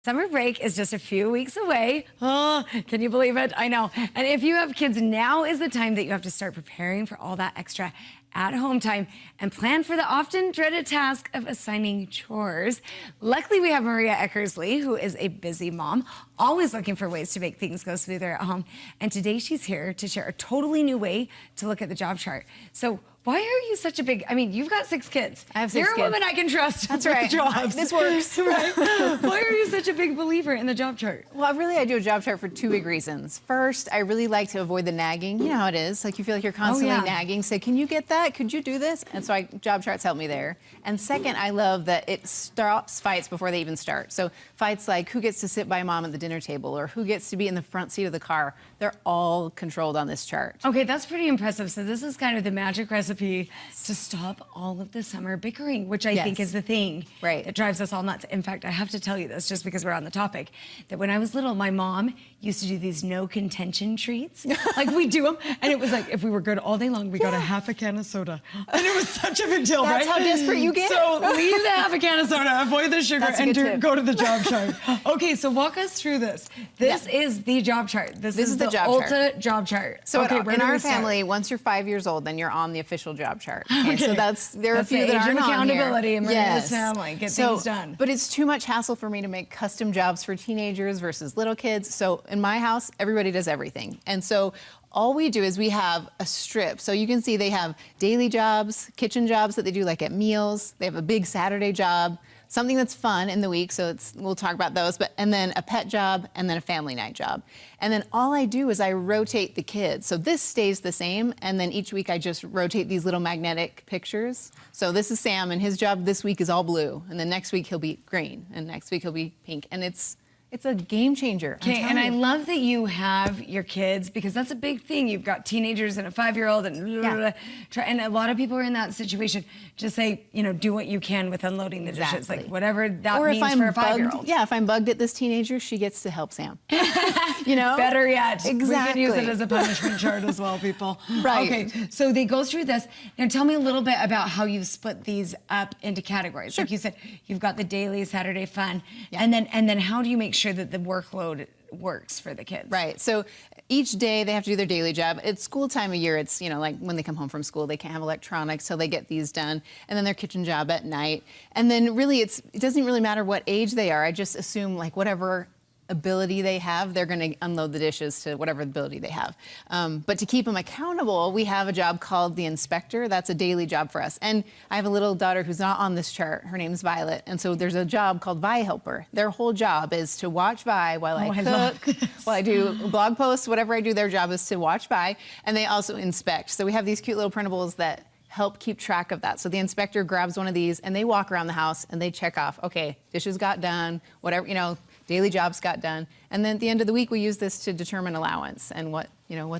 Summer break is just a few weeks away. Oh, can you believe it? I know. And if you have kids, now is the time that you have to start preparing for all that extra at-home time and plan for the often dreaded task of assigning chores. Luckily, we have Maria Eckersley, who is a busy mom, always looking for ways to make things go smoother at home. And today she's here to share a totally new way to look at the job chart. So why are you such a big, I mean, you've got 6 kids. I have 6 You're kids. a woman I can trust. That's with right. Jobs. This works. Right? Why are you such a big believer in the job chart? Well, really, I do a job chart for 2 big reasons. First, I really like to avoid the nagging. You know how it is. Like, you feel like you're constantly nagging. Say, can you get that? Could you do this? And so job charts help me there. And second, I love that it stops fights before they even start. So fights like who gets to sit by mom at the dinner table or who gets to be in the front seat of the car, they're all controlled on this chart. Okay, that's pretty impressive. So this is kind of the magic recipe to stop all of the summer bickering, which I think is the thing that drives us all nuts. In fact, I have to tell you this just because we're on the topic, that when I was little, my mom used to do these no contention treats. Like, we do them, and it was like, if we were good all day long, we got a half a can of soda. And it was such a big deal, That's how desperate you get. So leave the half a can of soda, avoid the sugar, and go to the job chart. Okay, so walk us through this. This is the job chart. This is the Ulta job chart. So in our family, once you're 5 years old, then you're on the official job chart. Okay, so there are a few that aren't on here. Accountability in Maria's family, get things done. But it's too much hassle for me to make custom jobs for teenagers versus little kids. So in my house, everybody does everything. And so all we do is we have a strip. So you can see they have daily jobs, kitchen jobs that they do like at meals. They have a big Saturday job, something that's fun in the week, so we'll talk about those, and then a pet job, and then a family night job. And then all I do is I rotate the kids. So this stays the same, and then each week I just rotate these little magnetic pictures. So this is Sam, and his job this week is all blue, and then next week he'll be green, and next week he'll be pink, and it's a game changer. Okay, and I love that you have your kids, because that's a big thing. You've got teenagers and a 5-year-old, and a lot of people are in that situation. Just say, do what you can with unloading the dishes, like whatever that means for a 5-year-old. Yeah, if I'm bugged at this teenager, she gets to help Sam. Better yet, exactly. We can use it as a punishment chart as well, people. Right. Okay, so they go through this. Now tell me a little bit about how you've split these up into categories. Sure. Like you said, you've got the daily Saturday fun, and then how do you make sure that the workload works for the kids? Right. So each day they have to do their daily job. It's school time of year. It's, like when they come home from school, they can't have electronics, so they get these done. And then their kitchen job at night. And then really it doesn't really matter what age they are. I just assume like whatever ability they have, they're going to unload the dishes to whatever ability they have. But to keep them accountable, we have a job called the inspector. That's a daily job for us. And I have a little daughter who's not on this chart. Her name's Violet. And so there's a job called Vi Helper. Their whole job is to watch Vi while I cook, while I do blog posts, whatever I do, their job is to watch Vi. And they also inspect. So we have these cute little printables that help keep track of that. So the inspector grabs one of these and they walk around the house and they check off, okay, dishes got done, whatever, daily jobs got done. And then at the end of the week, we use this to determine allowance and what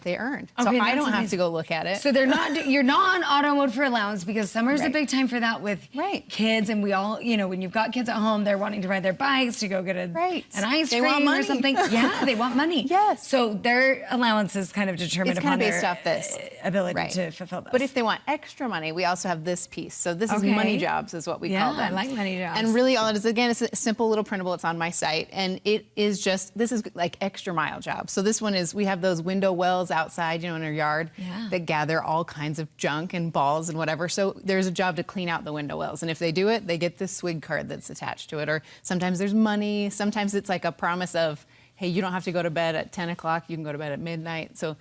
they earned. Okay, so I don't have to go look at it. So you're not on auto mode for allowance, because summer's a big time for that with kids, and we all, when you've got kids at home, they're wanting to ride their bikes to go get an ice cream or something. Yeah, they want money. Yes. So their allowance is kind of determined upon based their off this ability to fulfill this. But if they want extra money, we also have this piece. So this is money jobs is what we call them. I like money jobs. And really all it is, again, it's a simple little printable. It's on my site. And it is this is like extra mile jobs. So this one is, we have those window wells outside, in our yard that gather all kinds of junk and balls and whatever. So there's a job to clean out the window wells. And if they do it, they get this swig card that's attached to it. Or sometimes there's money. Sometimes it's like a promise of, hey, you don't have to go to bed at 10 o'clock. You can go to bed at midnight. So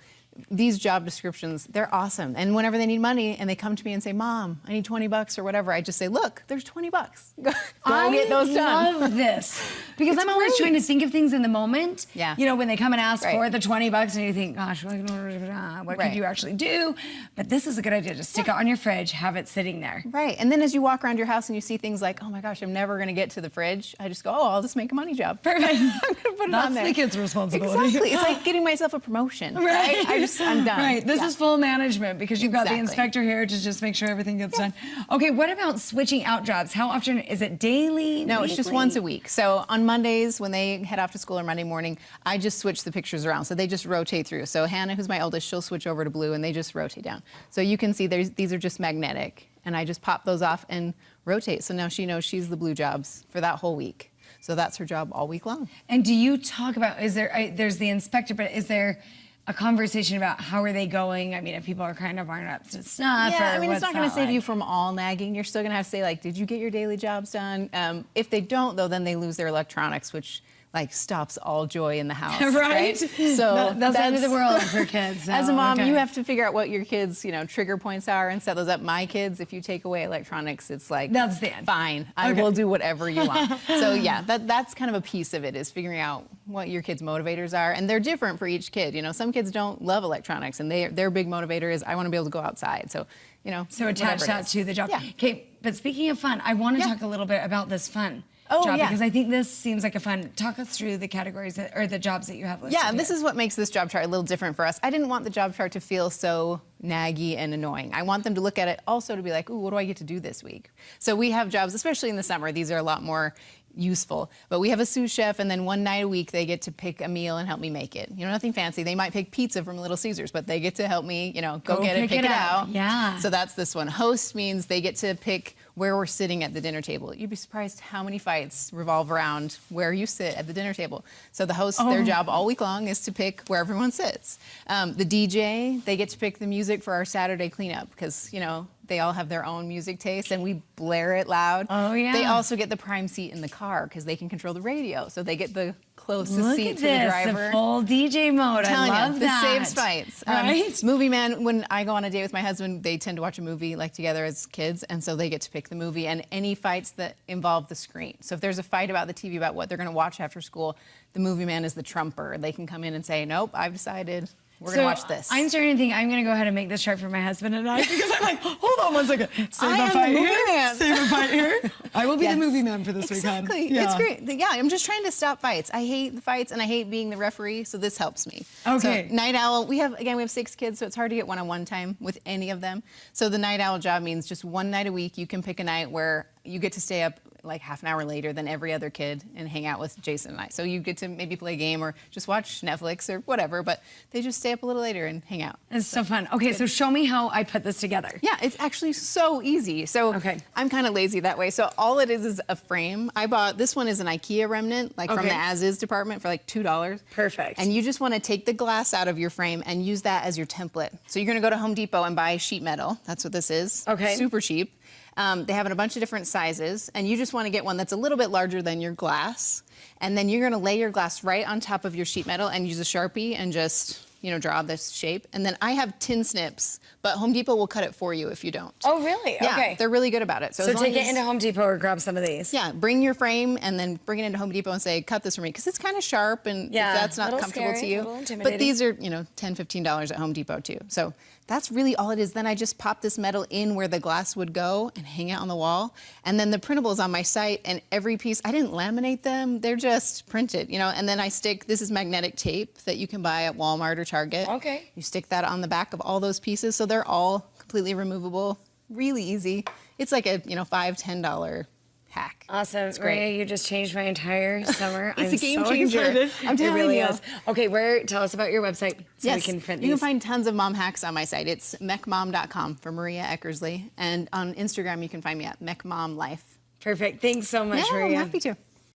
these job descriptions, they're awesome. And whenever they need money and they come to me and say, Mom, I need 20 bucks or whatever, I just say, look, there's 20 bucks. Go get those done. I love this. Because I'm always trying to think of things in the moment. Yeah. When they come and ask for the 20 bucks and you think, gosh, what could you actually do? But this is a good idea. Just stick it on your fridge, have it sitting there. Right. And then as you walk around your house and you see things like, oh my gosh, I'm never going to get to the fridge, I just go, I'll just make a money job. Perfect. I'm going to put it on there. That's the kid's responsibility. Exactly. It's like getting myself a promotion. Right. I'm done. Right. This is full management, because you've got the inspector here to just make sure everything gets done. Okay, what about switching out jobs? How often? Is it daily? No, it's just once a week. So on Mondays, when they head off to school, or Monday morning, I just switch the pictures around. So they just rotate through. So Hannah, who's my oldest, she'll switch over to blue, and they just rotate down. So you can see these are just magnetic, and I just pop those off and rotate. So now she knows she's the blue jobs for that whole week. So that's her job all week long. And do you talk about, there's the inspector, but is there a conversation about how are they going? I mean, if people are kind of aren't up to snuff, Yeah, or I mean, it's not going to save like? you from all nagging. You're still going to have to say, like, did you get your daily jobs done? If they don't, though, then they lose their electronics, which like stops all joy in the house. Right? So that's the end of the world for kids. So, as a mom, okay. you have to figure out what your kids, trigger points are and set those up. My kids, if you take away electronics, it's like, that's the end. Fine, I will do whatever you want. So yeah, that's kind of a piece of it, is figuring out what your kids' motivators are, and they're different for each kid. Some kids don't love electronics, and their big motivator is, I want to be able to go outside. So so attach that to the job. Yeah. Okay, but speaking of fun, I want to talk a little bit about this fun job, yeah. because I think this seems like a fun. Talk us through the categories or the jobs that you have listed. Yeah, this here. is what makes this job chart a little different for us. I didn't want the job chart to feel so naggy and annoying. I want them to look at it also to be like, ooh, what do I get to do this week? So we have jobs, especially in the summer, these are a lot more useful. But we have a sous chef, and then one night a week they get to pick a meal and help me make it. Nothing fancy. They might pick pizza from Little Caesars, but they get to help me, go get it, pick it out. Yeah. So that's this one. Host means they get to pick where we're sitting at the dinner table. You'd be surprised how many fights revolve around where you sit at the dinner table. So the host, their job all week long is to pick where everyone sits. The DJ, they get to pick the music for our Saturday cleanup, because, they all have their own music taste, and we blare it loud. Oh, yeah. They also get the prime seat in the car, because they can control the radio. So they get the closest Look seat at to this, the driver. the full DJ mode. I love This that. saves fights. Right? Movie Man, when I go on a date with my husband, they tend to watch a movie together as kids, and so they get to pick the movie and any fights that involve the screen. So if there's a fight about the TV about what they're going to watch after school, the Movie Man is the trumper. They can come in and say, nope, I've decided we're going to watch this. I'm starting to think I'm going to go ahead and make this chart for my husband and I, because I'm like, hold on one second. Save I a am fight the movie here. man. Save a fight here. I will be the Yes. movie man for this weekend. Exactly. Yeah. It's great. Yeah, I'm just trying to stop fights. I hate the fights, and I hate being the referee, so this helps me. Okay. So night owl, we have 6 kids, so it's hard to get one-on-one time with any of them. So the night owl job means just one night a week you can pick a night where you get to stay up like half an hour later than every other kid and hang out with Jason and I. So you get to maybe play a game or just watch Netflix or whatever, but they just stay up a little later and hang out. It's so fun. Okay, so show me how I put this together. Yeah, it's actually so easy. So I'm kind of lazy that way. So all it is a frame. I bought, this one is an IKEA remnant, from the as-is department for $2. Perfect. And you just want to take the glass out of your frame and use that as your template. So you're going to go to Home Depot and buy sheet metal. That's what this is. Okay. Super cheap. They have it in a bunch of different sizes, and you just want to get one that's a little bit larger than your glass. And then you're going to lay your glass right on top of your sheet metal and use a Sharpie and just, draw this shape. And then I have tin snips, but Home Depot will cut it for you if you don't. Oh, really? Yeah, Okay. they're really good about it. So take it into Home Depot or grab some of these. Yeah, bring your frame and then bring it into Home Depot and say, cut this for me, because it's kind of sharp, and if that's not comfortable to you. But these are, $10, $15 at Home Depot too. So that's really all it is. Then I just pop this metal in where the glass would go and hang it on the wall. And then the printables on my site, and every piece, I didn't laminate them, they're just printed, and then I stick, this is magnetic tape that you can buy at Walmart or Target. Okay. You stick that on the back of all those pieces, so they're all completely removable, really easy. It's like a, $5, $10 hack. Awesome. It's great. Maria, you just changed my entire summer. It's I'm a game so changer. excited. I'm telling it really you. is. Okay, tell us about your website so we can print these. You can find tons of mom hacks on my site. It's mechmom.com for Maria Eckersley. And on Instagram, you can find me at mechmomlife. Perfect. Thanks so much, Yeah, Maria. I'm happy to.